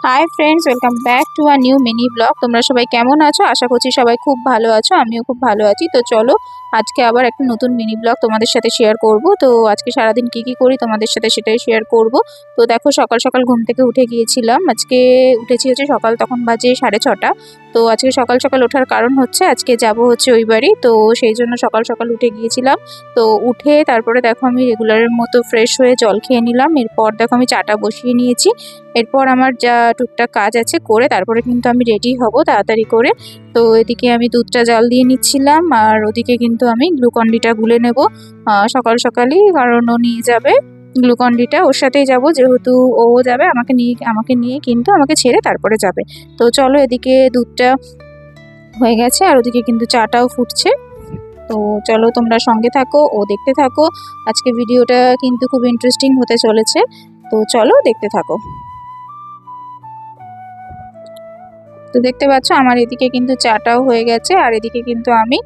Hi friends, welcome back to a new mini blog. তোমরা সবাই কেমন আছো? আশা করছি সবাই খুব ভালো আছো। আমিও খুব ভালো আছি। তো চলো, আজকে আবার একটা নতুন মিনি ব্লগ তোমাদের সাথে শেয়ার করব। তো আজকে সারাদিন কি করি তোমাদের সাথে সেটাই শেয়ার করব। তো দেখো, সকাল সকাল ঘুম থেকে উঠে গিয়েছিলাম। আজকে উঠেছি হচ্ছে সকাল, তখন বাজে 6:30। তো আজকে সকাল সকাল ওঠার কারণ হচ্ছে আজকে যাব হচ্ছে ওই বাড়ি, তো সেই জন্য সকাল সকাল উঠে গিয়েছিলাম। তো উঠে তারপরে দেখো আমি রেগুলারের মতো ফ্রেশ হয়ে জল খেয়ে নিলাম। এরপর দেখো আমি চাটা বসিয়ে নিয়েছি। এরপর আমার যা টুকটাক কাজ আছে করে তারপরে কিন্তু আমি রেডি হব তাড়াতাড়ি করে। তো এদিকে আমি দুধটা জাল দিয়ে নিচ্ছিলাম, আর ওদিকে কিন্তু আমি গ্লুকন-ডিটা গুলে নেব সকাল সকালই, কারণ ও নিয়ে যাবে গ্লুকন-ডিটা। ওর সাথেই যাব, যেহেতু ও যাবে আমাকে নিয়ে কিন্তু আমাকে ছেড়ে তারপরে যাবে। তো চলো, এদিকে দুধটা হয়ে গেছে আর ওদিকে কিন্তু চাটাও ফুটছে। তো চলো, তোমরা সঙ্গে থাকো ও দেখতে থাকো। আজকে ভিডিওটা কিন্তু খুব ইন্টারেস্টিং হতে চলেছে। তো চলো, দেখতে থাকো। তো দেখতে পাচ্ছ আমার এদিকে কিন্তু চাটাও হয়ে গেছে, আর এদিকে কিন্তু আমি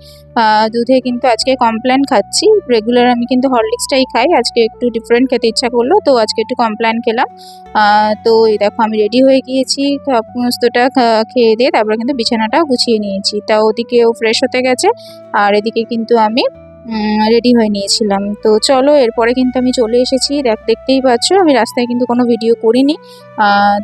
দুধে কিন্তু আজকে কমপ্ল্যান খাচ্ছি। রেগুলার আমি কিন্তু হরলিক্সটাই খাই, আজকে একটু ডিফারেন্ট খেতে ইচ্ছা করলো, তো আজকে একটু কমপ্ল্যান খেলাম। তো এই দেখো আমি রেডি হয়ে গিয়েছি। সমস্তটা খেয়ে দিয়ে তারপরে কিন্তু বিছানাটাও গুছিয়ে নিয়েছি। তা ওদিকে ও ফ্রেশ হতে গেছে, আর এদিকে কিন্তু আমি রেডি হয়ে নিয়েছিলাম। তো চলো, এরপরে কিন্তু আমি চলে এসেছি। দেখতেই পাচ্ছ আমি রাস্তায় কিন্তু কোনো ভিডিও করিনি।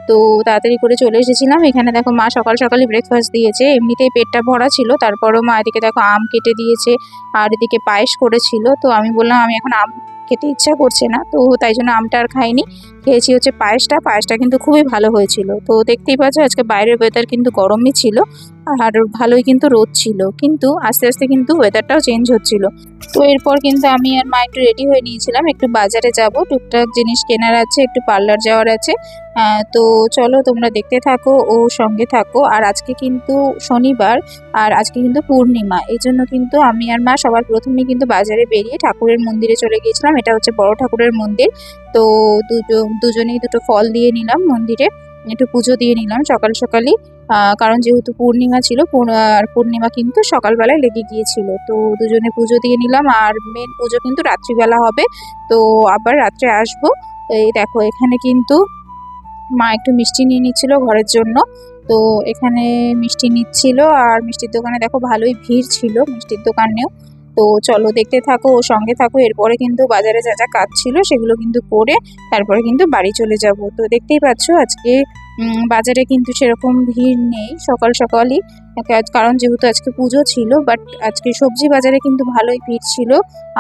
তো তাড়াতাড়ি করে চলে এসেছিলাম। এখানে দেখো মা সকাল সকালই ব্রেকফাস্ট দিয়েছে, এমনিতেই পেটটা ভরা ছিল, তারপরও মা এদিকে দেখো আম কেটে দিয়েছে, আর এদিকে পায়েস করেছিল। তো আমি বললাম আমি এখন আম খেতে ইচ্ছা করছে না, তো তাই জন্য আমটা আর খাইনি। খেয়েছি হচ্ছে পায়েসটা কিন্তু খুবই ভালো হয়েছিল। তো দেখতেই পাচ্ছ আজকে বাইরের ওয়েদার কিন্তু গরমই ছিল, আর ভালোই কিন্তু রোদ ছিল, কিন্তু আস্তে আস্তে কিন্তু ওয়েদারটাও চেঞ্জ হচ্ছিল। তো এরপর কিন্তু আমি আর মা একটু রেডি হয়ে নিয়েছিলাম, একটু বাজারে যাব, টুকটাক জিনিস কেনার আছে, একটু পার্লার যাওয়ার আছে। তো চলো, তোমরা দেখতে থাকো ও সঙ্গে থাকো। আর আজকে কিন্তু শনিবার, আর আজকে কিন্তু পূর্ণিমা, এই জন্য কিন্তু আমি আর মা সবার প্রথমে কিন্তু বাজারে বেরিয়ে ঠাকুরের মন্দিরে চলে গিয়েছিলাম। এটা হচ্ছে বড় ঠাকুরের মন্দির। তো দুজনেই দুটো ফল দিয়ে নিলাম মন্দিরে, একটু পুজো দিয়ে নিলাম সকাল সকালই। কারণ যেহেতু পূর্ণিমা ছিল, আর পূর্ণিমা কিন্তু সকালবেলায় লেগে গিয়েছিল, তো দুজনে পুজো দিয়ে নিলাম। আর মেন পুজো কিন্তু রাত্রিবেলা হবে, তো আবার রাত্রে আসবো। এই দেখো এখানে কিন্তু মা একটু মিষ্টি নিয়ে নিচ্ছিল ঘরের জন্য। তো এখানে মিষ্টি নিচ্ছিল, আর মিষ্টির দোকানে দেখো ভালোই ভিড় ছিল মিষ্টির দোকানেও। তো চলো, দেখতে থাকো ও সঙ্গে থাকো। এরপরে কিন্তু বাজারে যা যা কাজ ছিল সেগুলো কিন্তু করে তারপরে কিন্তু বাড়ি চলে যাব। তো দেখতেই পাচ্ছ আজকে বাজারে কিন্তু সেরকম ভিড় নেই সকাল সকালই, কারণ যেহেতু আজকে পুজো ছিল। বাট আজকে সবজি বাজারে কিন্তু ভালোই ভিড় ছিল,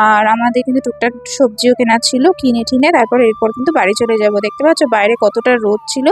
আর আমাদের কিন্তু টুকটাক সবজিও কেনা ছিল, কিনে টিনে তারপর এরপর কিন্তু বাড়ি চলে যাব। দেখতে পাচ্ছ বাইরে কতটা রোদ ছিল,